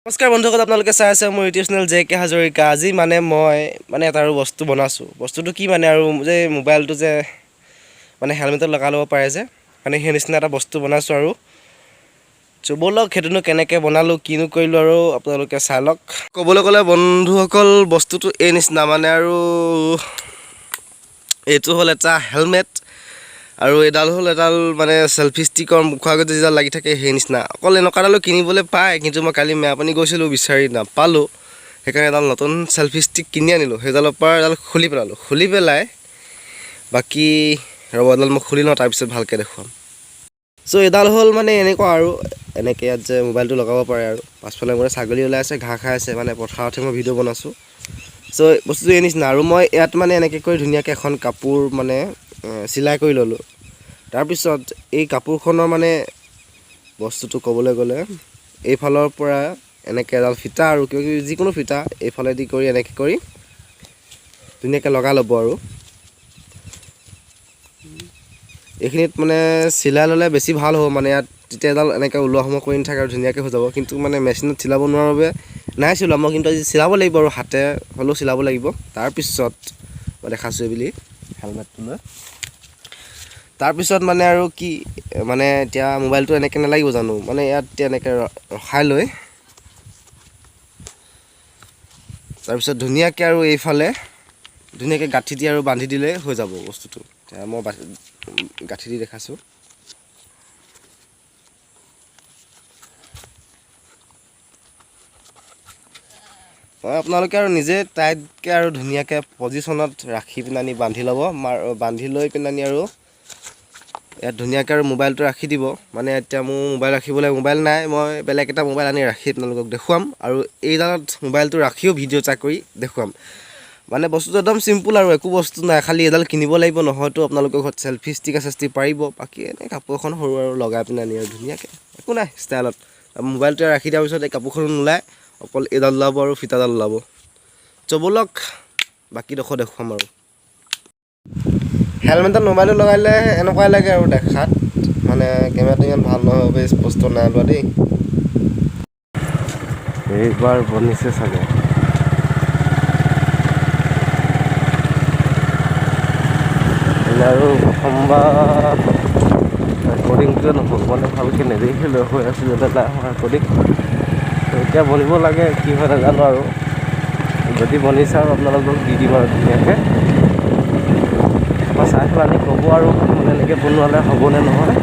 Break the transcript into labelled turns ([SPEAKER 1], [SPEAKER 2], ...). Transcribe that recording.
[SPEAKER 1] নমস্কাৰ বন্ধুসকল, আপোনালোকে চাই আছে মোৰ YouTube channel J K Hazarika. আজি মই এটা আৰু বস্তু বনাইছোঁ। বস্তুটো কি আৰু যে মোবাইলটো যে হেলমেটত লগাই ল'ব পাৰে যে সেই নিচিনা এটা বস্তু বনাইছোঁ আৰু ব'লক সেইটোনো কেনেকৈ বনালোঁ, কিনো কৰিলোঁ আৰু আপোনালোকে চাই লওক। ক'বলৈ গ'লে বন্ধুসকল, বস্তুটো এই নিচিনা আৰু এইটো হ'ল এটা হেলমেট আৰু এডাল হ'ল এডাল চেলফি ষ্টিকৰ মুখৰ আগত যিডাল লাগি থাকে সেই নিচিনা। অকল এনেকুৱা এডালো কিনিবলৈ পায়, কিন্তু মই কালি মেৰাপানী গৈছিলোঁ, বিচাৰি নাপালোঁ। সেইকাৰণে এডাল নতুন চেলফি ষ্টিক কিনি আনিলোঁ। সেইডালৰ পৰা এডাল খুলি পেলালোঁ। খুলি পেলাই বাকী এডাল মই খুলি লওঁ, তাৰপিছত ভালকৈ দেখুৱাম। চ' এডাল হ'ল এনেকুৱা আৰু এনেকৈ ইয়াত যে মোবাইলটো লগাব পাৰে আৰু পাছফালে মোৰ ছাগলী ওলাই আছে, ঘাঁহ খাই আছে, পথাৰতহে মই ভিডিঅ' বনাইছোঁ। চ' বস্তুটো এই নিচিনা আৰু মই ইয়াত এনেকৈ কৰি ধুনীয়াকৈ এখন কাপোৰ চিলাই কৰি ল'লোঁ। তাৰপিছত এই কাপোৰখনৰ বস্তুটো ক'বলৈ গ'লে এইফালৰ পৰা এনেকৈ এডাল ফিটা আৰু যিকোনো ফিটা এইফালেদি কৰি এনেকৈ কৰি ধুনীয়াকৈ লগাই ল'ব আৰু এইখিনিত চিলাই ল'লে বেছি ভাল হ'ব। ইয়াত তেতিয়া এডাল এনেকৈ ওলোৱা সময় কৰি নাথাকে আৰু ধুনীয়াকৈ হৈ যাব। কিন্তু মেচিনত চিলাব নোৱাৰাৰ বাবে নাই চিলোৱা। মই কিন্তু আজি চিলাব লাগিব আৰু হাতে হ'লেও চিলাব লাগিব। তাৰপিছত মই দেখাছোঁ বুলি হেলমেটটো লৈ তাৰপিছত আৰু কি এতিয়া মোবাইলটো এনেকৈ নালাগিব জানো, ইয়াত এতিয়া এনেকৈ ৰখাই লৈ তাৰপিছত ধুনীয়াকৈ আৰু এইফালে ধুনীয়াকৈ গাঁঠি দি আৰু বান্ধি দিলে হৈ যাব বস্তুটো। এতিয়া মই গাঁঠি দি দেখাছোঁ। আপোনালোকে আৰু নিজে টাইটকৈ আৰু ধুনীয়াকৈ পজিশ্যনত ৰাখি পিনি বান্ধি ল'ব। বান্ধি লৈ পিনি আৰু ইয়াত ধুনীয়াকৈ আৰু মোবাইলটো ৰাখি দিব। এতিয়া মোৰ মোবাইল ৰাখিবলৈ মোবাইল নাই, মই বেলেগ এটা মোবাইল আনি ৰাখি আপোনালোকক দেখুৱাম আৰু এইডালত মোবাইলটো ৰাখিও ভিডিঅ' এটা কৰি দেখুৱাম। বস্তুটো একদম চিম্পুল আৰু একো বস্তু নাই, খালি এডাল কিনিব লাগিব, নহয়তো আপোনালোকৰ ঘৰত চেলফি ষ্টিক পাৰিব। বাকী এনেই কাপোৰ এখন সৰু আৰু লগাই পিনি আনি আৰু ধুনীয়াকৈ একো নাই ষ্টাইলত মোবাইলটো ৰাখি দিয়াৰ পিছত এই কাপোৰখন নোলায়, অকল এইডাল ওলাব আৰু ফিটাডাল ওলাব। ব'লক বাকীডোখৰ দেখুৱাম আৰু হেলমেটত মোবাইলটো লগালে এনেকুৱাই লাগে আৰু দেখাত। কেমেৰাটো ইমান ভাল নহয়, স্পষ্ট নাই লোৱা দেই। এইবাৰ বনিছে চাগে। আৰু প্ৰথমবাৰ ৰেকৰ্ডিংটোৱে নহ'ল, ভালকৈ নেদেখিলোঁ, হৈ আছিলোঁ ৰেকৰ্ডিং। এতিয়া বনিব লাগে, কি হয় নাজানো আৰু যদি বনিছে আৰু আপোনালোকক দি দিম আৰু ধুনীয়াকৈ চাই পেলাই ক'ব আৰু এনেকৈ বনোৱালে হ'বনে নহয়।